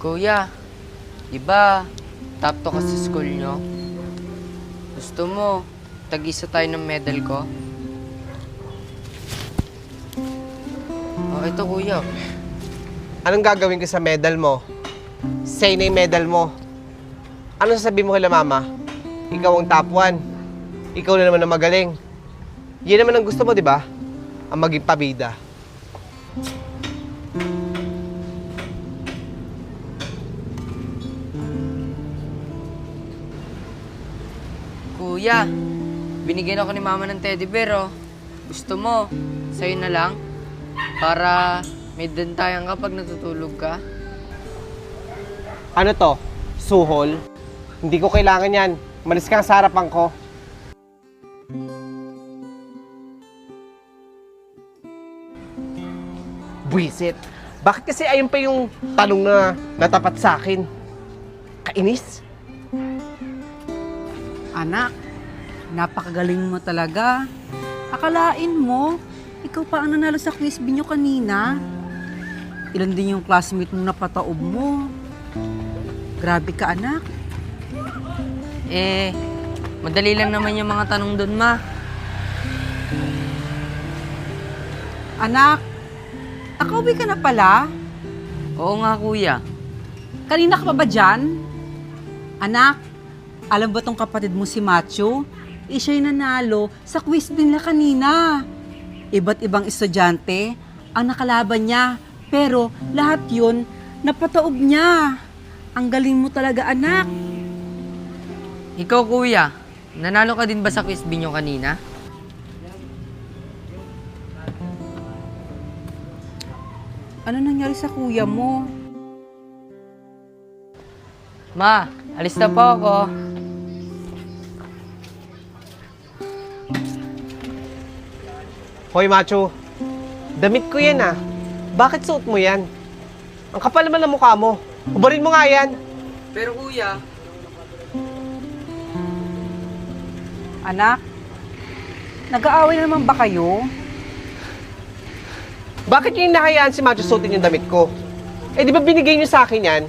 Kuya, di ba top to ka sa school nyo? Gusto mo, tag-isa tayo ng medal ko? Oh, ito kuya. Anong gagawin ko sa medal mo? Say na yung medal mo. Ano sasabihin mo kay mama? Ikaw ang top 1. Ikaw na naman ang magaling. Yan naman ang gusto mo, di ba? Ang maging pabida. Kuya, binigyan ako ni mama ng teddy bear, oh. Gusto mo, sa'yo na lang? Para may dantayan ka pag natutulog ka? Ano to? Suhol? Hindi ko kailangan yan. Malis ka sa harapan ko. Buisit. Bakit kasi ayun pa yung tanong na natapat sa akin? Kainis? Anak, napakagaling mo talaga. Akalain mo, ikaw pa ang nanalo sa quiz binyo kanina. Ilan din yung classmate mo napataob mo. Grabe ka, anak. Eh, madali lang naman yung mga tanong doon, ma. Anak, nakauwi ka na pala? Oo nga, kuya. Kanina ka pa ba dyan? Anak, alam ba tong kapatid mo si Macho? Siya'y nanalo sa quiz din nila kanina. Iba't ibang estudyante ang nakalaban niya. Pero lahat yun, napataob niya. Ang galing mo talaga, anak. Ikaw, kuya, nanalo ka din ba sa quiz binyo kanina? Ano nangyari sa kuya mo? Ma, alis na po ako. Hoy, Macho. Damit ko yan ah. Bakit suot mo yan? Ang kapal naman ng mukha mo. Ubarin mo nga yan. Pero kuya, Anak, nag-aaway na naman ba kayo? Bakit yung nakayaan si Macho suotin yung damit ko? Eh di ba binigay niyo sa akin yan?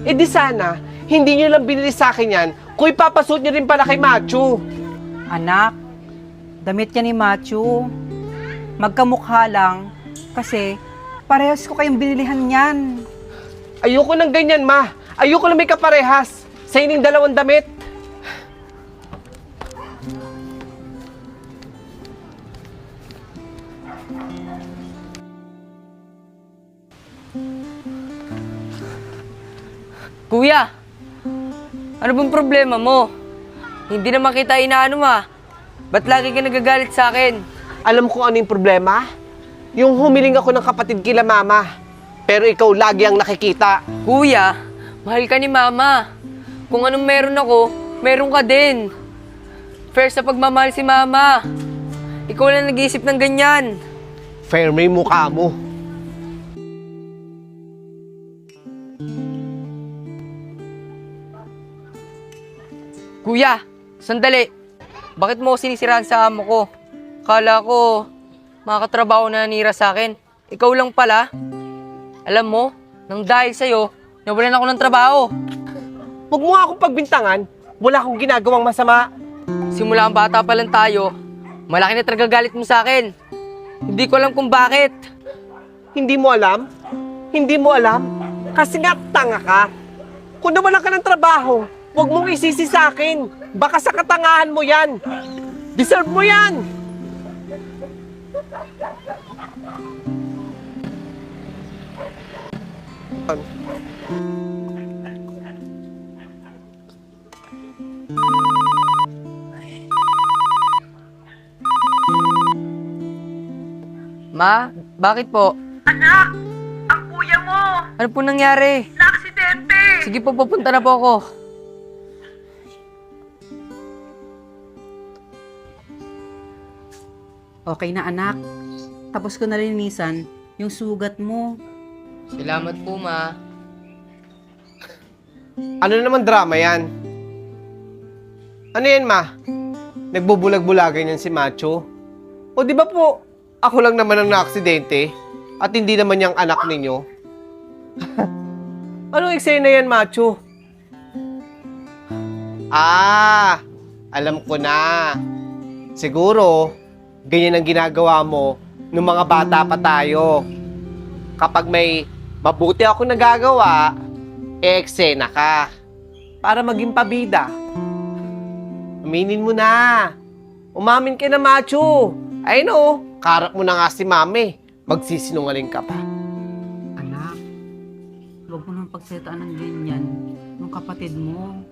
Eh di sana, hindi niyo lang binili sa akin yan kung ipapasuot niyo rin pala kay Macho. Anak, damit yan ni Macho. Magkamukha lang kasi parehas ko kayong binilihan yan. Ayoko ng ganyan, ma. Ayoko lang may kaparehas. Sa ining dalawang damit. kuya, ano bang problema mo? Hindi naman kita inaano, ma. Ba't lagi ka nagagalit sa akin? Alam ko ano yung problema? Yung humiling ako ng kapatid kila mama. Pero ikaw lagi ang nakikita. Kuya, mahal ka ni mama. Kung anong meron ako, meron ka din. Fair sa pagmamahal si mama. Ikaw lang nag-iisip ng ganyan. Fair may mukha mo. Kuya, sandali. Bakit mo sinisiraan sa amo ko? Kala ko, makakatrabaho na nanira sa akin. Ikaw lang pala. Alam mo, nang dahil sa'yo, nawalan ako ng trabaho. Huwag mo nga akong pagbintangan. Wala akong ginagawang masama. Simula ang bata pa lang tayo, malaki na talaga galit mo sa akin. Hindi ko alam kung bakit. Hindi mo alam? Hindi mo alam? Kasi nga tanga ka. Kung nawalan ka ng trabaho, huwag mong isisi sa akin. Baka sa katangahan mo yan. Deserve mo yan. Ma, bakit po? Anak! Ang kuya mo! Ano po nangyari? Na-aksidente! Sige po, pupunta na po ako. Okay na, anak. Tapos ko nalinisan yung sugat mo. Salamat po, ma. Ano naman drama yan? Ano yan, ma? Nagbubulag-bulagan yan si Macho? O di ba po, ako lang naman ang naaksidente at hindi naman yung anak ninyo? Anong eksena yan, Macho? Alam ko na. Siguro, ganyan ang ginagawa mo nung mga bata pa tayo. Kapag may mabuti ako nagagawa, eksena ka. Para maging pabida. Aminin mo na. Umamin ka na, Macho. Ay no, karap mo na nga si Mami. Magsisinungaling ka pa. Anak, huwag mo nang pagsetaan ng ganyan ng kapatid mo.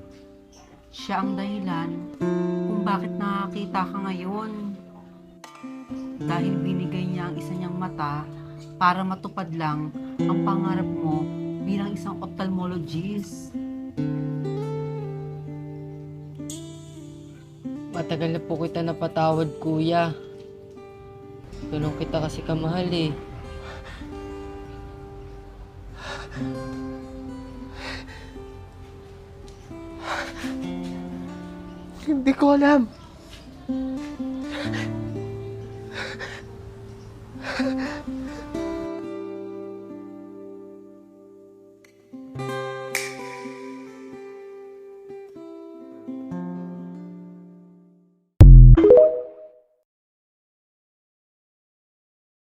Siya ang dahilan kung bakit nakakita ka ngayon. Dahil binigay niya ang isa niyang mata para matupad lang ang pangarap mo bilang isang ophthalmologist. Matagal na po kita napatawad, kuya. Ganun kita kasi kamahal eh. Hindi ko alam.